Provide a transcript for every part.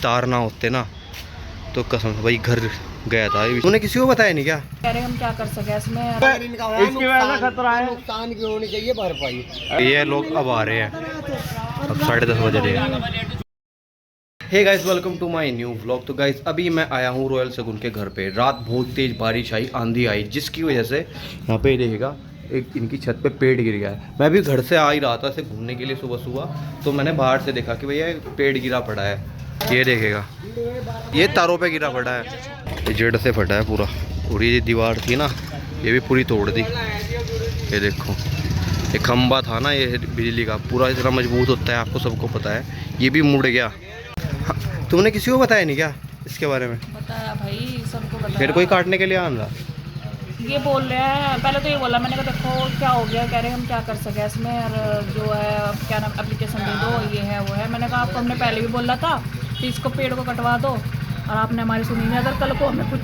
तार ना होते ना तो कसम से भाई घर गया था। तूने किसी को बताया नहीं क्या? कह रहे हम क्या कर सके इसमें, इसकी वजह से खतरा है। नुकसान की होनी चाहिए भरपाई। ये लोग अब आ रहे हैं, अब 10:30 बज रहे हैं। Hey guys, welcome to my new vlog. तो गाइस अभी मैं आया हूँ रॉयल शगुन के घर पे। रात बहुत तेज बारिश आई, आंधी आई, जिसकी वजह से यहाँ पे देखिएगा एक इनकी छत पे पेड़ गिर गया है। मैं भी घर से आ ही रहा था से घूमने के लिए सुबह सुबह, तो मैंने बाहर से देखा कि भैया पेड़ गिरा पड़ा है। ये देखेगा, ये तारों पे गिरा पड़ा है, ये जड़ से फटा है पूरा। और ये दीवार थी ना, ये भी पूरी तोड़ दी। ये देखो, ये खंबा था ना ये बिजली का, पूरा इतना मजबूत होता है, आपको सबको पता है। ये भी मुड़ गया। तुमने किसी को बताया नहीं क्या इसके बारे में? बताया भाई, सबको बताया। फिर कोई काटने के लिए आन रहा? ये बोल रहे हैं, पहले तो ये बोला, मैंने कहा देखो क्या हो गया, कह रहे हम क्या कर सके इसमें, और जो है क्या नाम एप्लीकेशन दे दो, ये है वो है। मैंने कहा आपको हमने पहले भी बोला था कि इसको पेड़ को कटवा दो, और आपने हमारी सुनी नहीं। अगर कल को हमें कुछ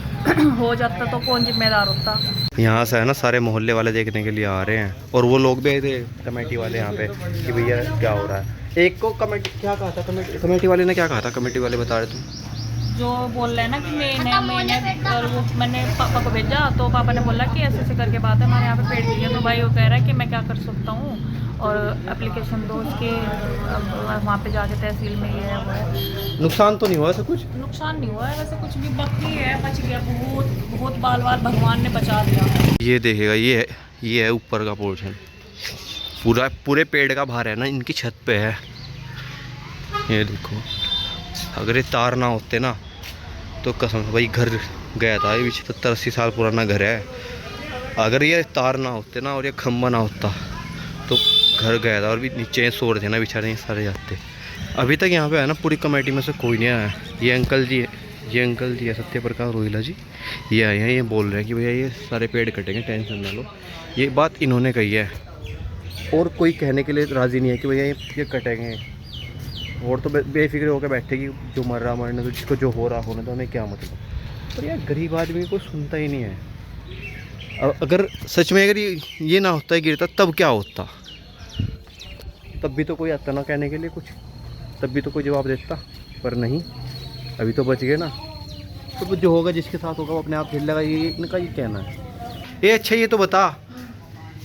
हो जाता तो कौन जिम्मेदार होता? यहाँ से है ना सारे मोहल्ले वाले देखने के लिए आ रहे हैं, और वो लोग भी आए थे कमेटी वाले यहाँ पे कि भैया क्या हो रहा है। एक को कमेटी क्या कहा था, कमेटी वाले ने क्या कहा था? कमेटी वाले बता रहे थे जो बोल रहे हैं ना कि मैंने और वो मैंने पापा को भेजा, तो पापा ने बोला कि ऐसे ऐसे करके बात है, हमारे यहाँ पे पेड़ गिर गया। तो भाई वो कह रहा है कि मैं क्या कर सकता हूँ, और एप्लीकेशन दो उसके, वहाँ पे जाके तहसील में ये है वो है। नुकसान तो नहीं हुआ ऐसा कुछ? नुकसान नहीं हुआ है वैसे कुछ भी, बाकी है बच गया, बहुत बहुत बाल बाल भगवान ने बचा दिया। ये देखेगा, ये है ऊपर का पोर्शन, पूरे पेड़ का भार है ना इनकी छत पे है। ये देखो, अगर ये तार ना होते ना तो कसम से भाई घर गया था। ये 70-80 साल पुराना घर है। अगर ये तार ना होते ना और ये खम्बा ना होता तो घर गया था। और भी नीचे सो रहे थे ना बेचारे, सारे जाते। अभी तक यहाँ पे है ना पूरी कमेटी में से कोई नहीं आया। ये अंकल जी है सत्य प्रकाश रोहिला जी, ये आए हैं। ये बोल रहे हैं कि भैया ये सारे पेड़ कटेंगे, टेंशन ना लो। ये बात इन्होंने कही है, और कोई कहने के लिए राज़ी नहीं है कि भैया ये कटेंगे। और तो बेफिक्र होकर बैठेगी, जो मर रहा मरने तो, जिसको जो हो रहा होने तो, हमें क्या मतलब। पर यार गरीब आदमी को सुनता ही नहीं है। अगर सच में अगर ये ना होता है गिरता, तब क्या होता? तब भी तो कोई आता ना कहने के लिए कुछ, तब भी तो कोई जवाब देता। पर नहीं, अभी तो बच गए ना, तो जो होगा जिसके साथ होगा वो अपने आप हिल लगा। ये इनका ये कहना है। ये अच्छा, ये तो बता,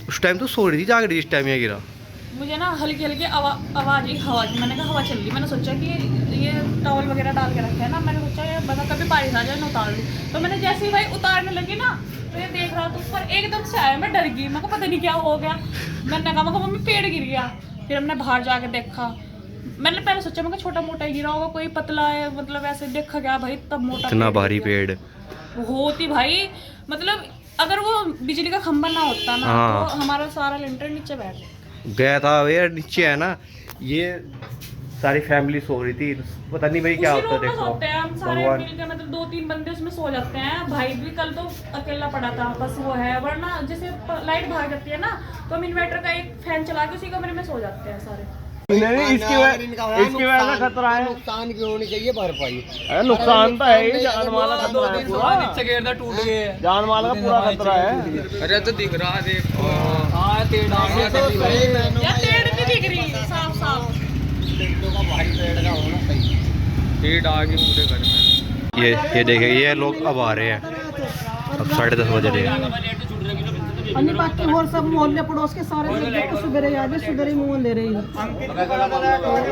उस टाइम तो सो रही थी, जाग रही इस टाइम ये गिरा? मुझे ना हल्की हल्की आवाज़ आई हवा की। मैंने कहा हवा चल रही, मैंने सोचा कि ये टॉवल वगैरह डाल के रखे हैं ना, मैंने सोचा ये बता कभी बारिश आ जाए ना उतार लूँ। तो मैंने जैसे ही भाई उतारने लगी ना, तो ये देख रहा था ऊपर, एकदम से आया, मैं डर गई। मैं को पता नहीं क्या हो गया। मैंने कहा मम्मी पेड़ गिर गया। फिर हमने बाहर जाके देखा। मैंने पहले सोचा मैं छोटा मोटा ही गिरा होगा, कोई पतला है, मतलब ऐसे देखा गया भाई तब मोटा, इतना भारी पेड़ होती भाई। मतलब अगर वो बिजली का खंभा ना होता ना, तो हमारा सारा लिंटर नीचे बैठ गया था यार। नीचे है ना, ये सारी फैमिली सो रही थी, पता नहीं भाई क्या होता है। देखो हम सारे मिलकर, मतलब 2-3 बंदे उसमें सो जाते हैं। भाई भी कल तो अकेला पड़ा था, बस वो है। वरना जैसे लाइट भाग जाती है ना, तो हम इन्वर्टर का एक फैन चला के उसी कमरे में सो जाते हैं सारे। नहीं, इसकी वजह से खतरा है। नुकसान की होनी चाहिए भरपाई। नुकसान तो है ही, जान माल का खतरा है पूरा। टूट गए, जान माल का पूरा खतरा है। अरे तो दिख रहा है, देखो टेढ़ नहीं दिख रही, साफ साफ ये देखे, ये लोग अब आ रहे हैं, अब 10:30 बज रहे हैं। अन्य बाकी और सब मोहल्ले पड़ोस के सारे लोग को सुबह याद है, सुबह मुँह ले रही है।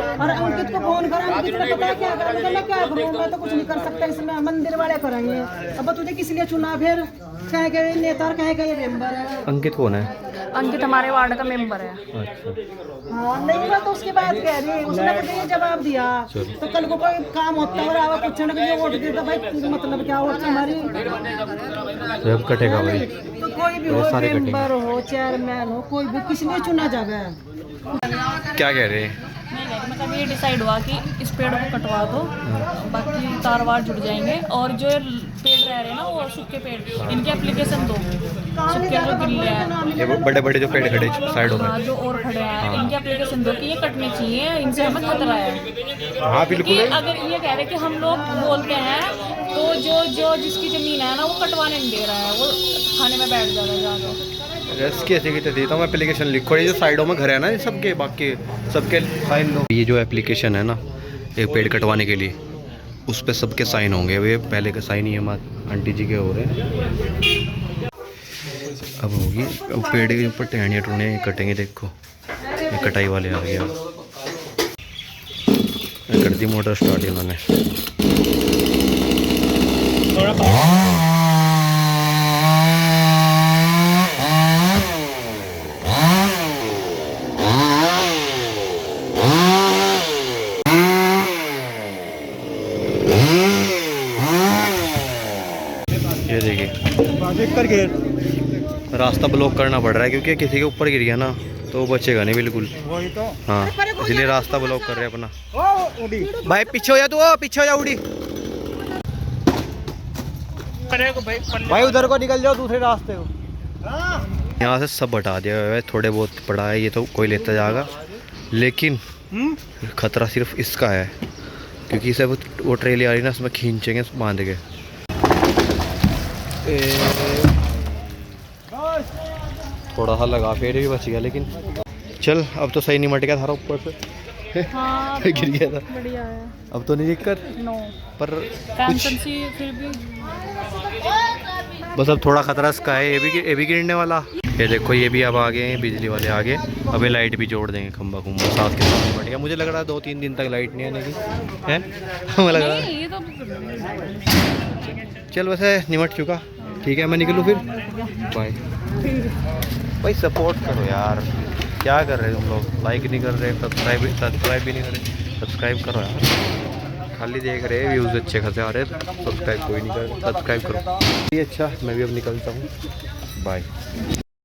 और अंकित को फोन करा, अंकित ने पता क्या करा, मैं क्या करूँ, मैं तो कुछ नहीं कर सकता इसमें, मंदिर वाले करेंगे। अब तुझे किस लिए चुना? फिर कहे के नेता, कहे के ये मेंबर है। अंकित कौन है? अंकित हमारे वार्ड का मेंबर है। अच्छा, हाँ नहीं, मैं तो उसके बाद कह रही, उसने मुझे ये जवाब दिया। तो कल को कोई काम होता है और आवा पूछने के लिए वोट देता, भाई मतलब क्या वोट हमारी अब कटेगा भाई। तो कोई भी हो, मेंबर हो, चेयरमैन हो, कोई भी, किस लिए चुना जाएगा? क्या कह रहे हैं? नहीं नहीं, मतलब ये डिसाइड हुआ कि इस पेड़ को कटवा दो, बाकी तार वार जुड़ जाएंगे। और जो पेड़ रह रहे हैं ना, वो सूखे पेड़, इनकी एप्लीकेशन दो। सूखे जो गिल्ले हैं, ये बड़े बड़े जो पेड़ खड़े साइडों में, जो और खड़े हैं, इनकी एप्लीकेशन दो कि ये कटने चाहिए, इनसे हमें खतरा है। हाँ बिल्कुल। अगर ये कह रहे कि हम लोग बोलते हैं, तो जो जिसकी जमीन है ना, वो कटवाने नहीं दे रहा है, वो थाने में बैठ जाएगा जाकर। कैसे की देता हूँ मैं एप्लीकेशन, लिखो ये जो साइडों में घर है ना, ये सबके बाकी सबके फाइल लो। ये जो एप्लीकेशन है ना एक पेड़ कटवाने के लिए, उस पे सबके साइन होंगे। वे पहले के साइन ही आंटी जी के हो रहे हैं। अब होगी, अब पेड़ के ऊपर टहनियाँ टूनियाँ कटेंगे। देखो ये कटाई वाले आ गए। कर दी मोटर स्टार्ट इन्होंने। ये देखिए रास्ता ब्लॉक करना पड़ रहा है क्योंकि किसी के ऊपर गिर गया ना तो वो बचेगा नहीं बिल्कुल। वही तो। हाँ इसलिए रास्ता ब्लॉक कर रहे हैं अपना। भाई पीछे हो जा, तू पीछे हो जा उड़ी। भाई उधर को निकल जाओ दूसरे रास्ते को। यहाँ से सब हटा दिया हुआ है, थोड़े बहुत पड़ा है ये तो कोई लेता जाएगा, लेकिन खतरा सिर्फ इसका है क्योंकि इसे वो ट्रेली आ रही है ना, उसमें खींचेंगे बांध के। थोड़ा सा लगा फिर भी बच गया, लेकिन चल अब तो सही नहीं मट गया था ऊपर से। हाँ गिर गया था। बढ़िया है। अब तो नहीं दिक्कत नो पर टेंशन सी फिर भी। बस अब थोड़ा खतरा इसका है। ये भी गिरने वाला। ये देखो ये भी अब आ गए हैं, बिजली वाले आ गए। अब ये लाइट भी जोड़ देंगे, खंबा खुम्बा साथ के साथ बढ़ गया। मुझे लग रहा है 2-3 दिन तक लाइट नहीं आने की है। हमें लग रहा है नहीं, ये तो चल वैसे निमट चुका। ठीक है मैं निकलूँ फिर। बाय। भाई सपोर्ट करो यार, क्या कर रहे हो तुम लोग? लाइक नहीं कर रहे, सब्सक्राइब भी नहीं कर रहे। सब्सक्राइब करो यार, खाली देख रहे व्यूज़ अच्छे खासे आ रहे, सब्सक्राइब कोई नहीं कर रहे। सब्सक्राइब करो। अच्छा मैं भी अब निकलता हूँ। बाय।